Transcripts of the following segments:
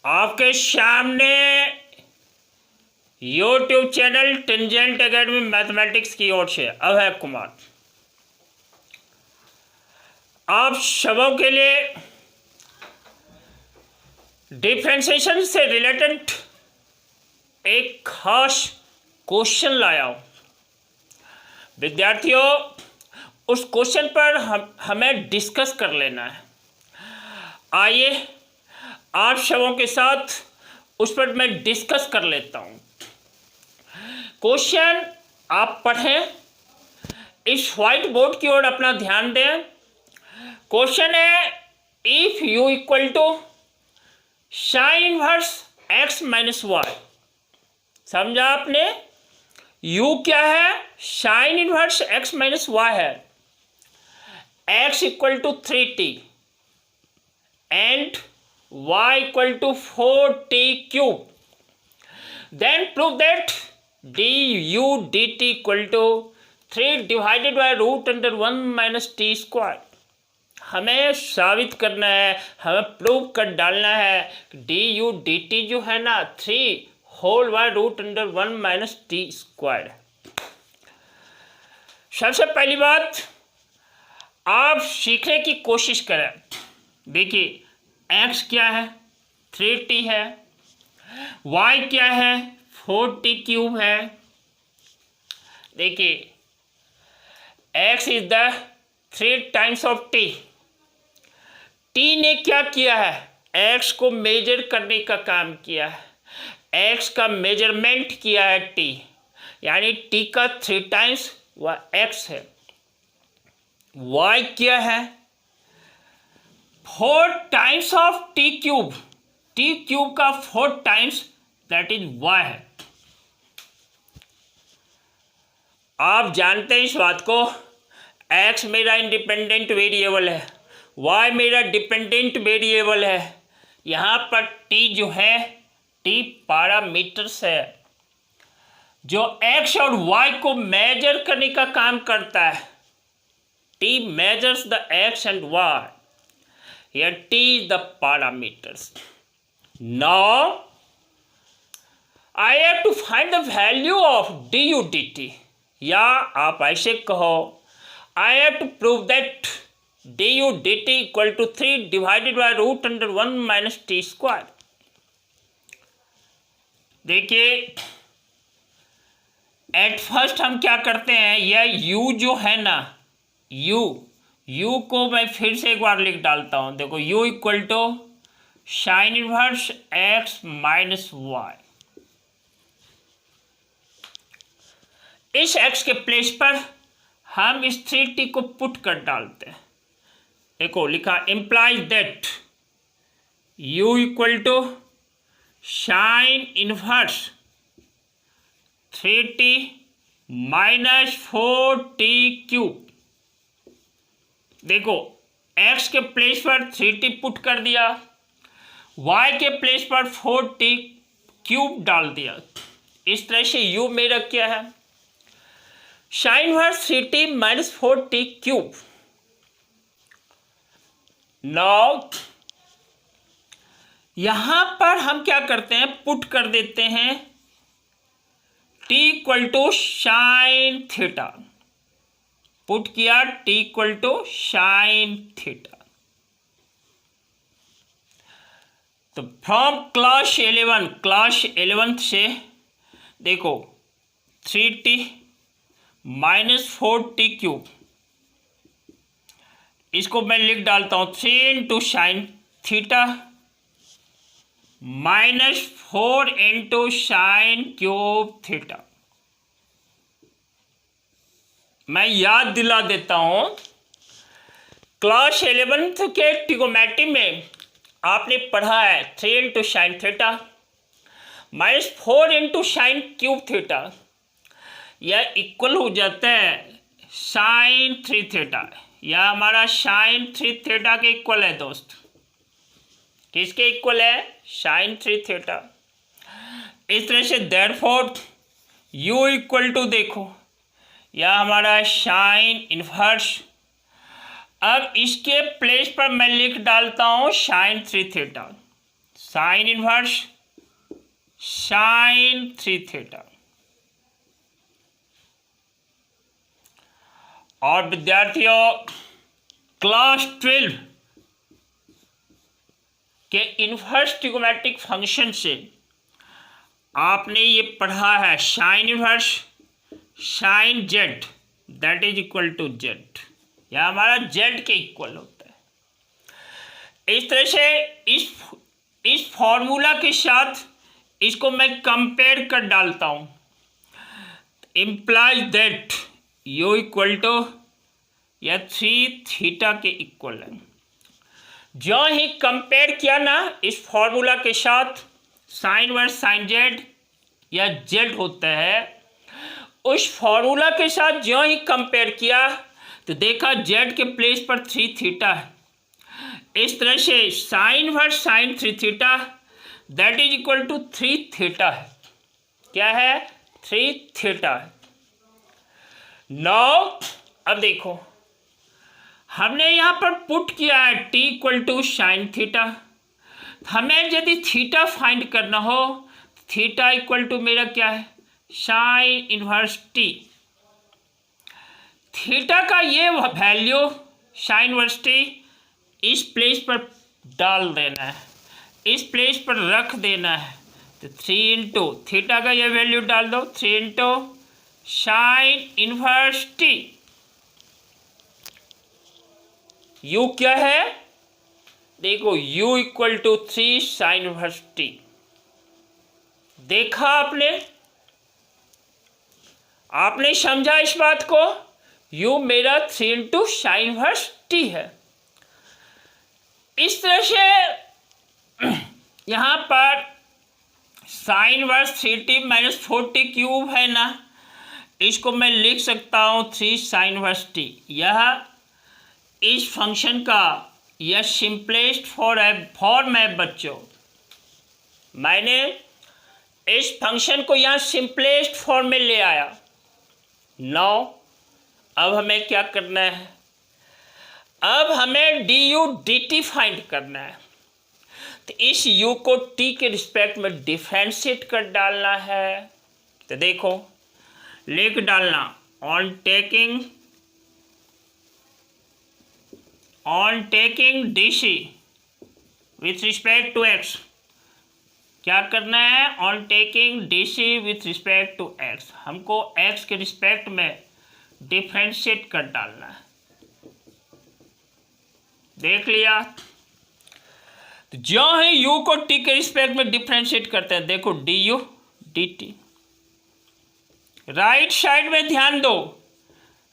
आपके सामने YouTube channel tangent academy mathematics की ओर से अभय कुमार आप सबों के लिए डिफरेंशिएशन से रिलेटेड एक खास क्वेश्चन लाया हूँ। विद्यार्थियों, उस क्वेश्चन पर हमें डिस्कस कर लेना है। आइए आप सबों के साथ उस पर मैं डिस्कस कर लेता हूँ। क्वेश्चन आप पढ़ें, इस व्हाइट बोर्ड की ओर अपना ध्यान दें। क्वेश्चन है, if u equal to sine inverse x minus y. समझा आपने? u क्या है? Sine inverse x minus y है। x equal to 3t and y equal to 4t cube. Then prove that du dt equal to 3 divided by root under 1 minus t square. हमें साबित करना है, हमें प्रूव कर डालना है du dt जो है ना 3 whole by root under 1 minus t square. सबसे पहली बात आप सीखने की कोशिश करें। देखिए, x क्या है? 3t है। y क्या है? 4t क्यूब है। देखिए, x is the 3 times of t। t ने क्या किया है? x को मेजर करने का काम किया है। x का मेजरमेंट किया है t, यानी t का 3 टाइम्स वह x है। y क्या है? 4 times of t cube. t cube का 4 टाइम्स, दैट इज y है। आप जानते हैं इस बात को, x मेरा इंडिपेंडेंट वेरिएबल है, y मेरा डिपेंडेंट वेरिएबल है। यहाँ पर t जो है t पैरामीटर्स है जो x और y को मेजर करने का काम करता है। t measures the x and y. Here t is the parameters. Now I have to find the value of du dt. या आप ऐसे कहो, I have to prove that du dt equal to 3 divided by root under 1 minus t square. देखिए, at first हम क्या करते हैं, यह u जो है ना, u को मैं फिर से एक बार लिख डालता हूं। देखो, u equal to sine inverse x minus y. इस x के प्लेस पर हम इस 3t को पुट कर डालते हैं। देखो, लिखा implies that u equal to sine inverse 3t minus 4t cube. देखो, x के प्लेस पर 3t पुट कर दिया, y के प्लेस पर 4t क्यूब डाल दिया। इस तरह से u मेरा क्या है? Sine inverse 3t minus 4t cube. Now यहां पर हम क्या करते हैं, पुट कर देते हैं t equal to sine theta. Put किया t equal to sine theta. तो फ्रॉम क्लास 11 से देखो 3t माइनस 4t क्यूब, इसको मैं लिख डालता हूं 3 into sine theta minus 4 into sine cube theta. मैं याद दिला देता हूं, क्लास 11 के ट्रिगोनोमेट्री में आपने पढ़ा है 3 into sine theta minus 4 into sine cube theta, यह इक्वल हो जाता है साइन 3 थीटा। यह हमारा साइन 3 थीटा के इक्वल है दोस्त। किसके इक्वल है? Sine 3 theta. इस तरह से देयरफॉर u इक्वल टू, देखो यह हमारा साइन इनवर्स। अब इसके प्लेस पर मैं लिख डालता हूं sine 3 theta. Sine inverse sine 3 theta. और विद्यार्थियों क्लास 12 के इनवर्स ट्रिगोनोमेट्रिक फंक्शन से आपने ये पढ़ा है sine inverse sine z that is equal to z, यह हमारा जेड के इक्वल होता है। इस तरह से इस फॉर्मूला के साथ इसको मैं कंपेयर कर डालता हूँ, implies that u equal to या 3 थीटा के इक्वल है। जो ही कंपेयर किया ना इस फॉर्मूला के साथ साइन वर्स साइन जेड या जेड होता है, उस फॉर्मूला के साथ जो ही कंपेयर किया तो देखा जेड के प्लेस पर 3 थीटा है। इस तरह से sine inverse sine 3 theta that is equal to 3 theta है। क्या है? 3 थीटा है। नाउ अब देखो हमने यहाँ पर पुट किया है t equal to sine theta. हमें यदि थीटा फाइंड करना हो, थीटा इक्वल टू मेरा क्या है? Sine inverse t। थीटा का ये वैल्यू साइन इनवर्स t इस प्लेस पर डाल देना है, इस प्लेस पर रख देना है। तो 3 इंटू थीटा का ये वैल्यू डाल दो, 3 into sine inverse t। u क्या है? देखो u equal to 3 sine inverse t। देखा आपने समझा इस बात को? u मेरा 3 इंटू साइन इनवर्स t है। इस तरह से यहाँ पर sign inverse 3t minus 4t cube है ना, इसको मैं लिख सकता हूँ 3 साइन इनवर्स t। यह इस फंक्शन का यह सिंपलेस्ट फॉर्म है बच्चों। मैंने इस फंक्शन को यहाँ सिंपलेस्ट फॉर्म में ले आया। नाउ अब हमें क्या करना है? अब हमें du dt फाइंड करना है। तो इस u को t के रिस्पेक्ट में डिफरेंशिएट कर डालना है। तो देखो लिख डालना on taking dc with respect to x। क्या करना है? On taking dc with respect to x, हमको x के रिस्पेक्ट में डिफरेंशिएट कर डालना है। देख लिया? तो जो है u को t के रिस्पेक्ट में डिफरेंशिएट करते हैं, देखो du dt। राइट साइड में ध्यान दो,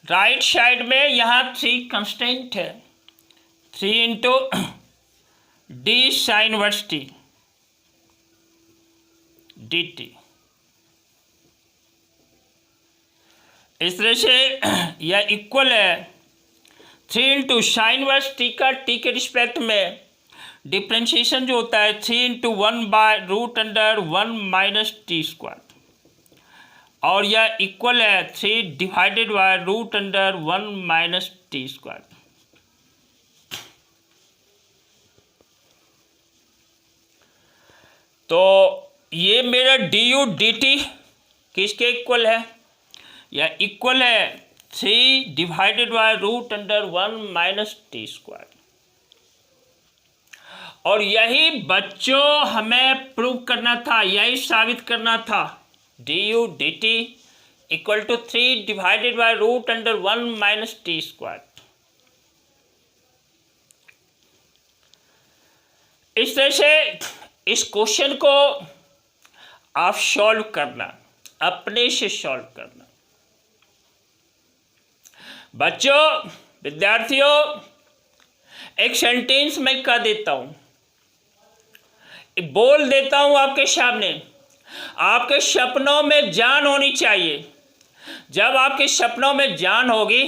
राइट साइड में यहाँ 3 कंस्टेंट है, 3 into d sine inverse t dt। इस तरह से यह इक्वल है 3 इंटू साइन इनवर्स t का t के रिस्पेक्ट में डिफ्रेंशिएशन जो होता है 3 into 1 by root under 1 minus t square, और यह इक्वल है 3 divided by root under 1 minus t square. तो ये मेरा du dt किसके इक्वल है? यह इक्वल है 3 divided by root under 1 minus t square. और यही बच्चों हमें प्रूव करना था, यही साबित करना था। du dt equal to 3 divided by root under 1 minus t square. इस तरह से इस क्वेश्चन को आप सॉल्व करना, अपने से सॉल्व करना। बच्चों, विद्यार्थियों, एक सेंटेंस मैं कह देता हूं, बोल देता हूं आपके सामने। आपके सपनों में जान होनी चाहिए। जब आपके सपनों में जान होगी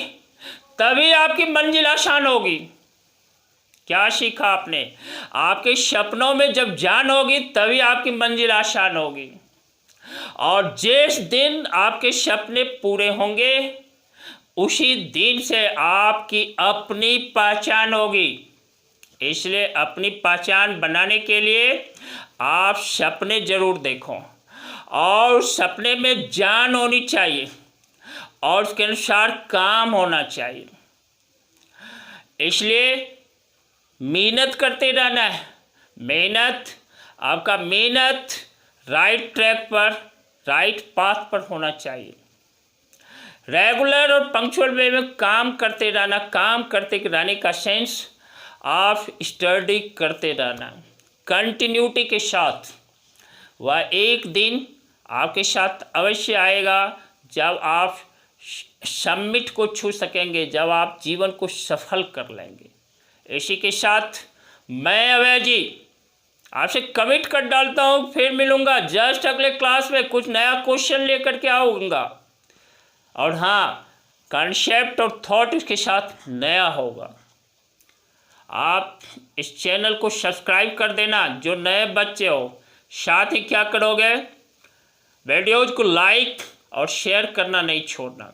तभी आपकी मंजिल आसान होगी। क्या सीखा आपने? आपके सपनों में जब जान होगी तभी आपकी मंजिल आसान होगी। और जिस दिन आपके सपने पूरे होंगे उसी दिन से आपकी अपनी पहचान होगी। इसलिए अपनी पहचान बनाने के लिए आप सपने ज़रूर देखो और सपने में जान होनी चाहिए और उसके अनुसार काम होना चाहिए। इसलिए मेहनत करते रहना है। आपका मेहनत राइट ट्रैक पर, राइट पाथ पर होना चाहिए। रेगुलर और पंक्चुअल वे में काम करते रहना। काम करते रहने का सेंस आप स्टडी करते रहना कंटिन्यूटी के साथ। वह एक दिन आपके साथ अवश्य आएगा जब आप समिट को छू सकेंगे, जब आप जीवन को सफल कर लेंगे। इसी के साथ मैं अभय जी आपसे कमिट कर डालता हूँ, फिर मिलूँगा जस्ट अगले क्लास में कुछ नया क्वेश्चन लेकर के आऊँगा। और हाँ, कॉन्सेप्ट और थॉट इसके साथ नया होगा। आप इस चैनल को सब्सक्राइब कर देना जो नए बच्चे हो। साथ ही क्या करोगे, वीडियोज़ को लाइक और शेयर करना नहीं छोड़ना।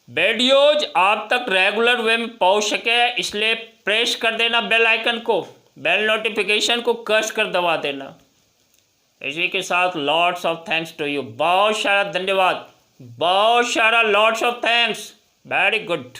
वीडियोज़ आप तक रेगुलर वे में पहुँच सके इसलिए प्रेस कर देना बेल आइकन को, बेल नोटिफिकेशन को कस कर दबा देना। इसी के साथ lots of thanks to you. बहुत सारा धन्यवाद, बहुत सारा lots of thanks. Very good.